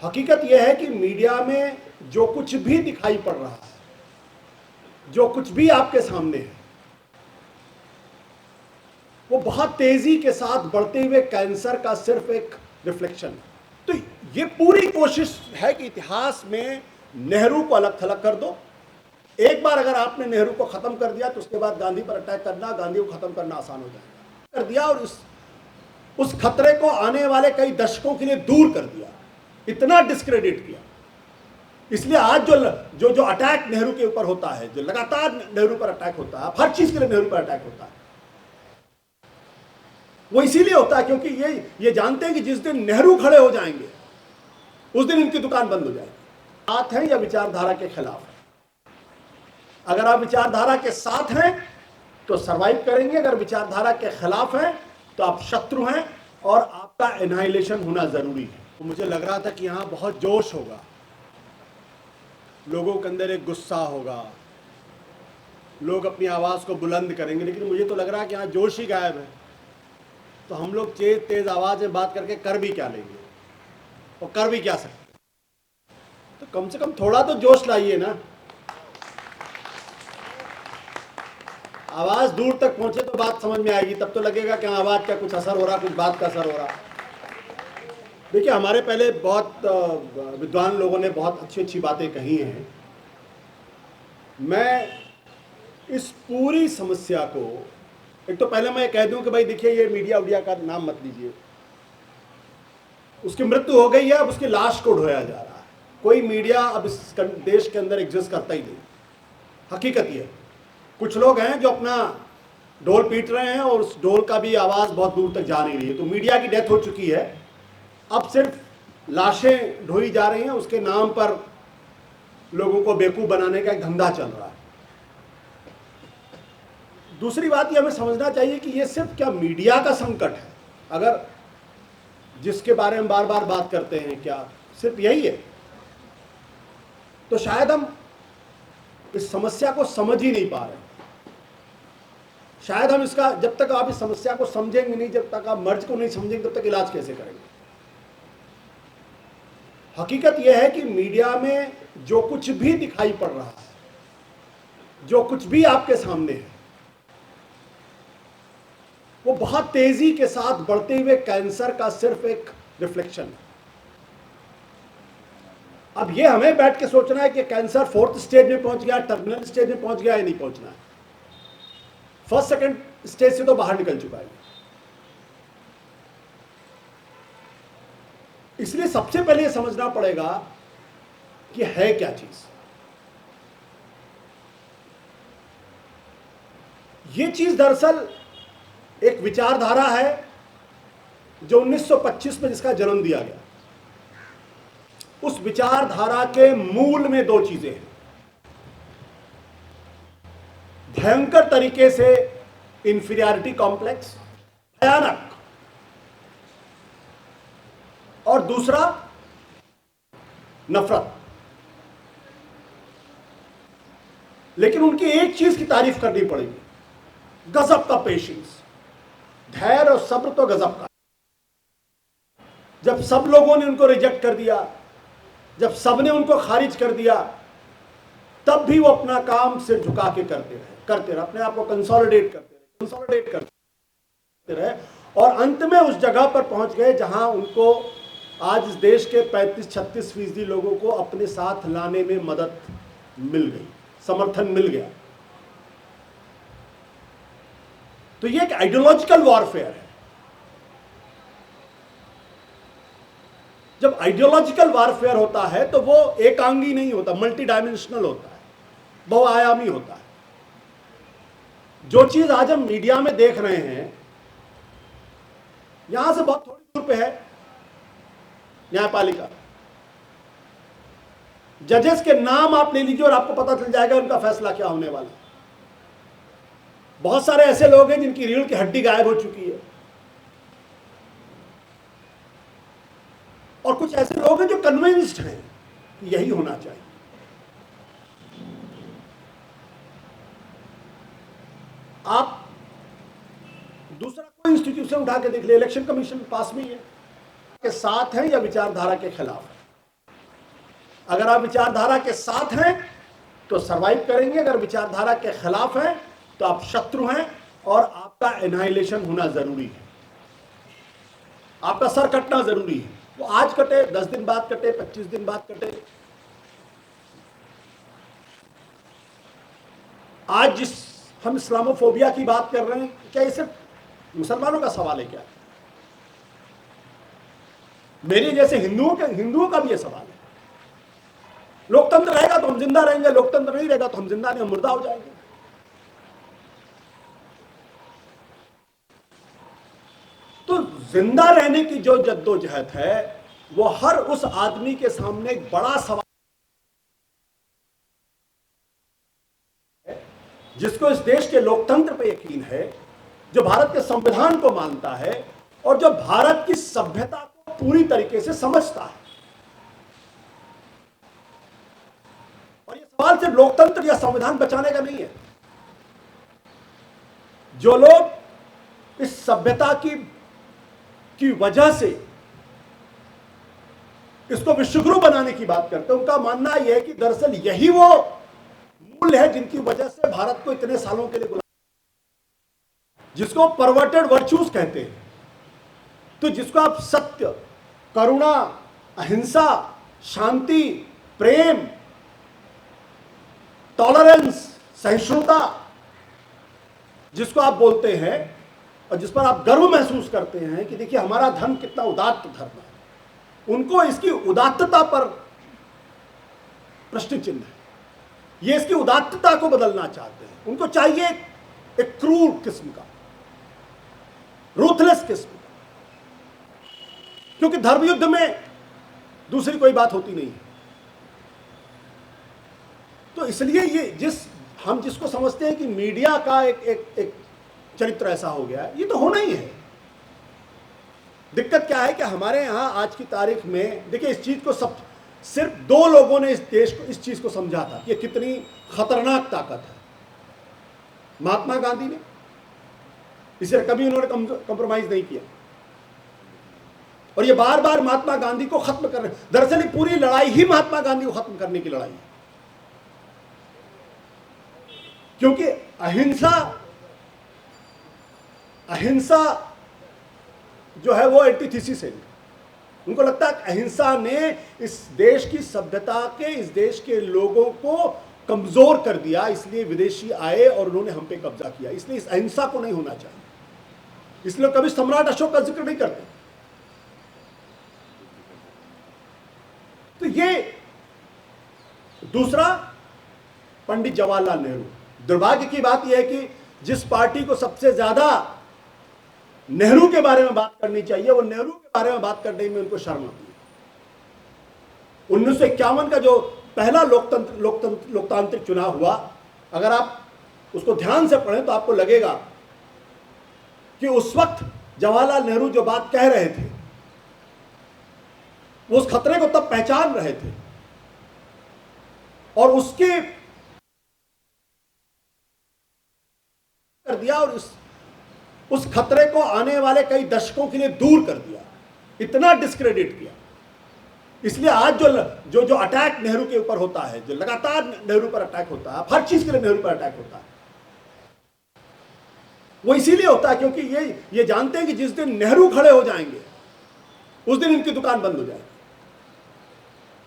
हकीकत यह है कि मीडिया में जो कुछ भी दिखाई पड़ रहा है, जो कुछ भी आपके सामने है, वो बहुत तेजी के साथ बढ़ते हुए कैंसर का सिर्फ एक रिफ्लेक्शन है। तो ये पूरी कोशिश है कि इतिहास में नेहरू को अलग थलग कर दो। एक बार अगर आपने नेहरू को खत्म कर दिया तो उसके बाद गांधी पर अटैक करना, गांधी को खत्म करना आसान हो जाएगा। कर दिया और उस खतरे को आने वाले कई दशकों के लिए दूर कर दिया, इतना डिस्क्रेडिट किया। इसलिए आज जो अटैक नेहरू के ऊपर होता है, जो लगातार नेहरू पर अटैक होता है, हर चीज के लिए नेहरू पर अटैक होता है, वो इसीलिए होता है क्योंकि ये जानते हैं कि जिस दिन नेहरू खड़े हो जाएंगे उस दिन इनकी दुकान बंद हो जाएगी। साथ हैं या विचारधारा के खिलाफ है? अगर आप विचारधारा के साथ हैं तो सरवाइव करेंगे, अगर विचारधारा के खिलाफ हैं तो आप शत्रु हैं और आपका एनाइलेशन होना जरूरी है। तो मुझे लग रहा था कि यहां बहुत जोश होगा, लोगों के अंदर एक गुस्सा होगा, लोग अपनी आवाज को बुलंद करेंगे, लेकिन मुझे तो लग रहा है कि यहां जोश ही गायब है। तो हम लोग तेज आवाज में बात करके कर भी क्या लेंगे और कर भी क्या सकते? तो कम से कम थोड़ा तो जोश लाइए ना। आवाज दूर तक पहुंचे तो बात समझ में आएगी, तब तो लगेगा कि आवाज का कुछ असर हो रहा, कुछ बात का असर हो रहा। देखिए, हमारे पहले बहुत विद्वान लोगों ने बहुत अच्छी अच्छी बातें कही हैं। मैं इस पूरी समस्या को, एक तो पहले मैं कह दूं कि भाई देखिए, ये मीडिया का नाम मत लीजिए। उसकी मृत्यु हो गई है, अब उसकी लाश को ढोया जा रहा है। कोई मीडिया अब इस देश के अंदर एग्जिस्ट करता ही नहीं। हकीकत ये है, कुछ लोग हैं जो अपना ढोल पीट रहे हैं और उस ढोल का भी आवाज बहुत दूर तक जा नहीं रही है। तो मीडिया की डेथ हो चुकी है, अब सिर्फ लाशें ढोई जा रही हैं, उसके नाम पर लोगों को बेवकूफ बनाने का एक धंधा चल रहा है। दूसरी बात ये हमें समझना चाहिए कि ये सिर्फ क्या मीडिया का संकट है, अगर जिसके बारे में बार बार बात करते हैं, क्या सिर्फ यही है? तो शायद हम इस समस्या को समझ ही नहीं पा रहे। शायद हम इसका, जब तक आप इस समस्या को समझेंगे नहीं, जब तक आप मर्ज को नहीं समझेंगे, तब तक इलाज कैसे करेंगे? हकीकत यह है कि मीडिया में जो कुछ भी दिखाई पड़ रहा है, जो कुछ भी आपके सामने है, वो बहुत तेजी के साथ बढ़ते हुए कैंसर का सिर्फ एक रिफ्लेक्शन है। अब ये हमें बैठ के सोचना है कि कैंसर 4th स्टेज में पहुंच गया, टर्मिनल स्टेज में पहुंच गया या नहीं पहुंचना है। 1st 2nd स्टेज से तो बाहर निकल चुका है। इसलिए सबसे पहले ये समझना पड़ेगा कि है क्या चीज। ये चीज दरअसल एक विचारधारा है जो 1925 में जिसका जन्म दिया गया। उस विचारधारा के मूल में दो चीजें हैं। भयंकर तरीके से इंफीरियरिटी कॉम्प्लेक्स, भयानक, और दूसरा नफरत। लेकिन उनकी एक चीज की तारीफ करनी पड़ेगी, गजब का पेशेंस, धैर्य और सब्र तो गजब का। जब सब लोगों ने उनको रिजेक्ट कर दिया, जब सबने उनको खारिज कर दिया, तब भी वो अपना काम सिर झुका के करते रहे, अपने आप को कंसोलिडेट करते रहे और अंत में उस जगह पर पहुंच गए जहां उनको आज इस देश के 35-36% लोगों को अपने साथ लाने में मदद मिल गई, समर्थन मिल गया। तो ये एक आइडियोलॉजिकल वॉरफेयर है। जब आइडियोलॉजिकल वॉरफेयर होता है तो वो एकांगी नहीं होता, मल्टी डायमेंशनल होता है, बहुआयामी होता है। जो चीज आज हम मीडिया में देख रहे हैं, यहां से बहुत थोड़ी दूर पे है न्यायपालिका। जजेस के नाम आप ले लीजिए और आपको पता चल जाएगा उनका फैसला क्या होने वाला है। बहुत सारे ऐसे लोग हैं जिनकी रीढ़ की हड्डी गायब हो चुकी है, और कुछ ऐसे लोग हैं जो कन्विंस्ड हैं कि यही होना चाहिए। आप दूसरा कोई इंस्टीट्यूशन उठा के देख ले, इलेक्शन कमीशन पास में ही है, के साथ है या विचारधारा के खिलाफ है? अगर आप विचारधारा के साथ हैं तो सरवाइव करेंगे, अगर विचारधारा के खिलाफ हैं तो आप शत्रु हैं और आपका एनाइलेशन होना जरूरी है, आपका सर कटना जरूरी है। वो आज कटे, 10 दिन बाद कटे, 25 दिन बाद कटे। आज जिस हम इस्लामोफोबिया की बात कर रहे हैं, क्या ये सिर्फ मुसलमानों का सवाल है क्या? मेरे जैसे हिंदुओं का भी ये सवाल है। लोकतंत्र रहेगा तो हम जिंदा रहेंगे, लोकतंत्र नहीं रहेगा तो हम जिंदा नहीं, हम मुर्दा हो जाएंगे। तो जिंदा रहने की जो जद्दोजहद है वो हर उस आदमी के सामने एक बड़ा सवाल है जिसको इस देश के लोकतंत्र पे यकीन है, जो भारत के संविधान को मानता है और जो भारत की सभ्यता को पूरी तरीके से समझता है। और ये सवाल सिर्फ लोकतंत्र या संविधान बचाने का नहीं है। जो लोग इस सभ्यता की वजह से इसको विश्वगुरु बनाने की बात करते हैं, उनका मानना यह है कि दरअसल यही वो मूल्य है जिनकी वजह से भारत को इतने सालों के लिए जिसको परवर्टेड वर्च्यूज कहते हैं, तो जिसको आप सत्य, करुणा, अहिंसा, शांति, प्रेम, टॉलरेंस, सहिष्णुता जिसको आप बोलते हैं और जिस पर आप गर्व महसूस करते हैं कि देखिए हमारा धर्म कितना उदात्त धर्म है, उनको इसकी उदात्तता पर प्रश्न चिन्ह है। ये इसकी उदात्तता को बदलना चाहते हैं। उनको चाहिए एक क्रूर किस्म का, रूथलेस किस्म का, क्योंकि धर्म युद्ध में दूसरी कोई बात होती नहीं है। तो इसलिए ये हम जिसको समझते हैं कि मीडिया का एक चरित्र ऐसा हो गया है, ये तो होना ही है। दिक्कत क्या है कि हमारे यहां आज की तारीख में देखिए इस चीज को सिर्फ 2 लोगों ने इस देश को इस चीज को समझा था कि कितनी खतरनाक ताकत है। महात्मा गांधी ने, इसे कभी उन्होंने कंप्रोमाइज नहीं किया और ये बार बार महात्मा गांधी को खत्म कर रहे। दरअसल ये पूरी लड़ाई ही महात्मा गांधी को खत्म करने की लड़ाई है, क्योंकि अहिंसा जो है वो एंटीथीसिस है। उनको लगता है अहिंसा ने इस देश की सभ्यता के, इस देश के लोगों को कमजोर कर दिया, इसलिए विदेशी आए और उन्होंने हम पे कब्जा किया। इसलिए इस अहिंसा को नहीं होना चाहिए। इसलिए कभी सम्राट अशोक का जिक्र नहीं करते। तो ये दूसरा, पंडित जवाहरलाल नेहरू। दुर्भाग्य की बात यह है कि जिस पार्टी को सबसे ज्यादा नेहरू के बारे में बात करनी चाहिए, वो नेहरू के बारे में बात करने में उनको शर्म आती है। 1951 का जो पहला लोकतांत्रिक चुनाव हुआ, अगर आप उसको ध्यान से पढ़ें तो आपको लगेगा कि उस वक्त जवाहरलाल नेहरू जो बात कह रहे थे वो उस खतरे को तब पहचान रहे थे और उसके कर दिया और उस खतरे को आने वाले कई दशकों के लिए दूर कर दिया, इतना डिस्क्रेडिट किया। इसलिए आज जो अटैक नेहरू के ऊपर होता है, जो लगातार नेहरू पर अटैक होता है, हर चीज के लिए नेहरू पर अटैक होता है, वो इसीलिए होता है क्योंकि ये जानते हैं कि जिस दिन नेहरू खड़े हो जाएंगे उस दिन इनकी दुकान बंद हो जाएगी।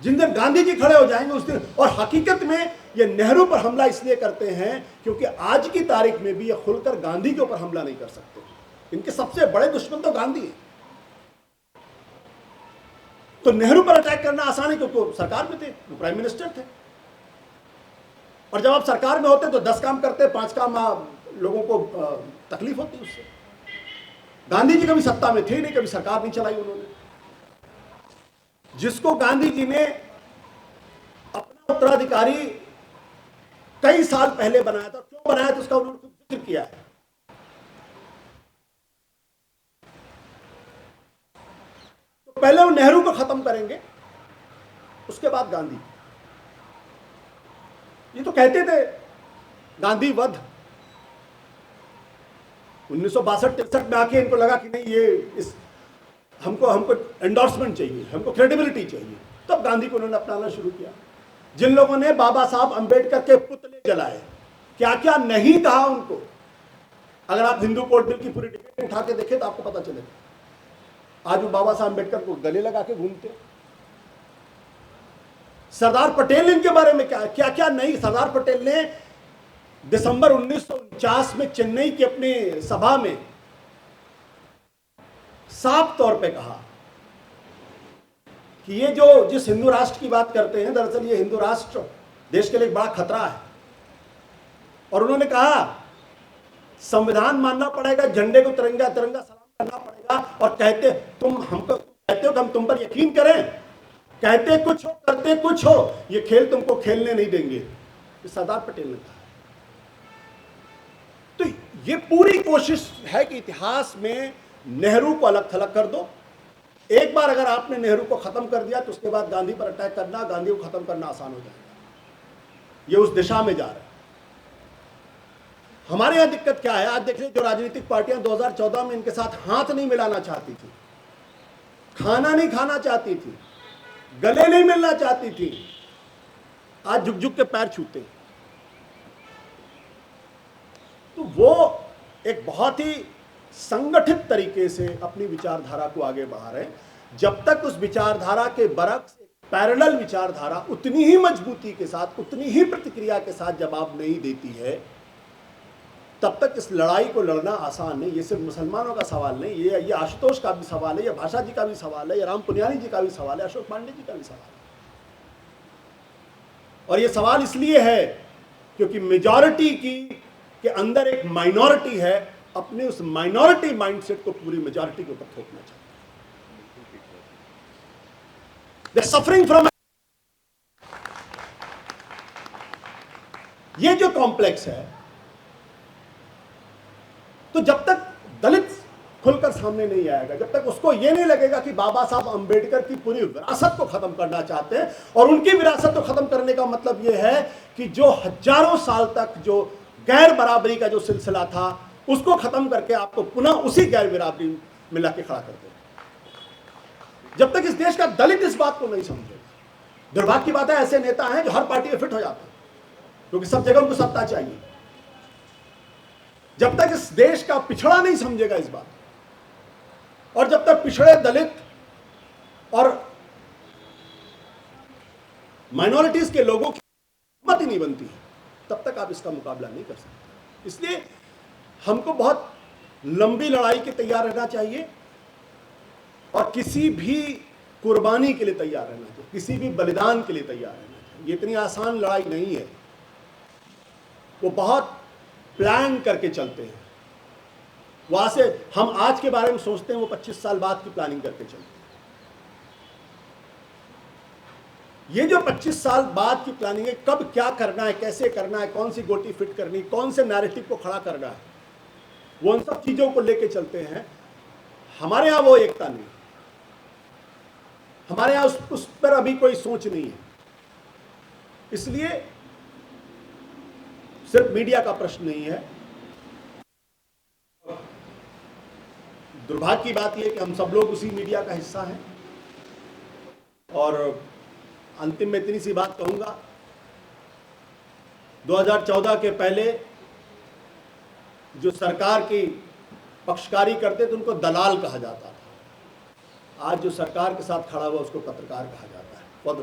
जिन दिन गांधी जी खड़े हो जाएंगे उस दिन। और हकीकत में ये नेहरू पर हमला इसलिए करते हैं क्योंकि आज की तारीख में भी ये खुलकर गांधी के ऊपर हमला नहीं कर सकते। इनके सबसे बड़े दुश्मन तो गांधी है। तो नेहरू पर अटैक करना आसान है क्योंकि वो सरकार में थे, वो प्राइम मिनिस्टर थे। और जब आप सरकार में होते तो 10 काम करते, 5 काम लोगों को तकलीफ होती उससे। गांधी जी कभी सत्ता में थे नहीं, कभी सरकार नहीं चलाई उन्होंने। जिसको गांधी जी ने अपना उत्तराधिकारी कई साल पहले बनाया था, क्यों बनाया था उसका उन्होंने खुद जिक्र किया है। तो पहले वो नेहरू को खत्म करेंगे, उसके बाद गांधी। ये तो कहते थे गांधी वध। 1962-63 में आके इनको लगा कि नहीं, ये हमको एंडोर्समेंट चाहिए, हमको क्रेडिबिलिटी चाहिए। तब गांधी को उन्होंने अपनाना शुरू किया। जिन लोगों ने बाबा साहब अंबेडकर के पुतले जलाए, क्या क्या नहीं कहा उनको, अगर आप हिंदू कोड बिल की पूरी डिबेट उठा के देखें तो आपको पता चलेगा। आज वो बाबा साहब अंबेडकर को गले लगा के घूमते। सरदार पटेल ने इनके बारे में क्या क्या नहीं। सरदार पटेल ने दिसंबर 1949 में चेन्नई की अपनी सभा में साफ तौर पे कहा कि ये जो जिस हिंदू राष्ट्र की बात करते हैं, दरअसल ये हिंदू राष्ट्र देश के लिए एक बड़ा खतरा है। और उन्होंने कहा संविधान मानना पड़ेगा, झंडे को तिरंगा तिरंगा सलाम करना पड़ेगा, और कहते हो कि हम तुम पर यकीन करें, कहते कुछ हो करते कुछ हो, ये खेल तुमको खेलने नहीं देंगे, ये सरदार पटेल ने कहा। तो ये पूरी कोशिश है कि इतिहास में नेहरू को अलग थलग कर दो। एक बार अगर आपने नेहरू को खत्म कर दिया तो उसके बाद गांधी पर अटैक करना, गांधी को खत्म करना आसान हो जाएगा। ये उस दिशा में जा रहा है। हमारे यहां दिक्कत क्या है, आज देख लीजिए, जो राजनीतिक पार्टियां 2014 में इनके साथ हाथ नहीं मिलाना चाहती थी, खाना नहीं खाना चाहती थी, गले नहीं मिलना चाहती थी, आज झुक झुक के पैर छूते हैं। तो वो एक बहुत ही संगठित तरीके से अपनी विचारधारा को आगे बढ़ा रहे हैं। जब तक उस विचारधारा के बरक्स पैरेलल विचारधारा उतनी ही मजबूती के साथ, उतनी ही प्रतिक्रिया के साथ जवाब नहीं देती है, तब तक इस लड़ाई को लड़ना आसान नहीं। ये सिर्फ मुसलमानों का सवाल नहीं, ये आशुतोष का भी सवाल है, ये भाषा जी का भी सवाल है, ये राम पुनियानी जी का भी सवाल है, अशोक पांडे जी का भी सवाल है। और ये सवाल इसलिए है क्योंकि मेजॉरिटी के अंदर एक माइनॉरिटी है, अपने उस माइनॉरिटी माइंडसेट को पूरी मेजॉरिटी के ऊपर थोपना चाहते हैं। दे सफरिंग फ्रॉम, ये जो कॉम्प्लेक्स है, तो जब तक दलित खुलकर सामने नहीं आएगा, जब तक उसको ये नहीं लगेगा कि बाबा साहब अंबेडकर की पूरी विरासत को खत्म करना चाहते हैं, और उनकी विरासत को खत्म करने का मतलब ये है कि जो हजारों साल तक जो गैर बराबरी का जो सिलसिला था, उसको खत्म करके आपको पुनः उसी गैर बराबरी में लाके खड़ा कर देगा। जब तक इस देश का दलित इस बात को नहीं समझेगा, दुर्भाग्य की बात है, ऐसे नेता हैं जो हर पार्टी में फिट हो जाते हैं क्योंकि सब जगह उनको सत्ता चाहिए। जब तक इस देश का पिछड़ा नहीं समझेगा इस बात, और जब तक पिछड़े दलित और माइनॉरिटीज के लोगों की हिम्मत ही नहीं बनती है, तब तक आप इसका मुकाबला नहीं कर सकते। इसलिए हमको बहुत लंबी लड़ाई के तैयार रहना चाहिए, और किसी भी कुर्बानी के लिए तैयार रहना चाहिए, किसी भी बलिदान के लिए तैयार रहना चाहिए। ये इतनी आसान लड़ाई नहीं है, वो बहुत प्लान करके चलते हैं। वहां से हम आज के बारे में सोचते हैं, वो 25 साल बाद की प्लानिंग करके चलते हैं। ये जो 25 साल बाद की प्लानिंग है, कब क्या करना है, कैसे करना है, कौन सी गोटी फिट करनी, कौन से नैरेटिव को खड़ा करना है, वो उन सब चीजों को लेके चलते हैं। हमारे यहां वो एकता नहीं, हमारे यहां उस पर अभी कोई सोच नहीं है। इसलिए सिर्फ मीडिया का प्रश्न नहीं है। दुर्भाग्य की बात यह है कि हम सब लोग उसी मीडिया का हिस्सा हैं। और अंतिम में इतनी सी बात कहूंगा, 2014 के पहले जो सरकार की पक्षकारी करते थे उनको दलाल कहा जाता था। आज जो सरकार के साथ खड़ा हुआ उसको पत्रकार कहा जाता है। बहुत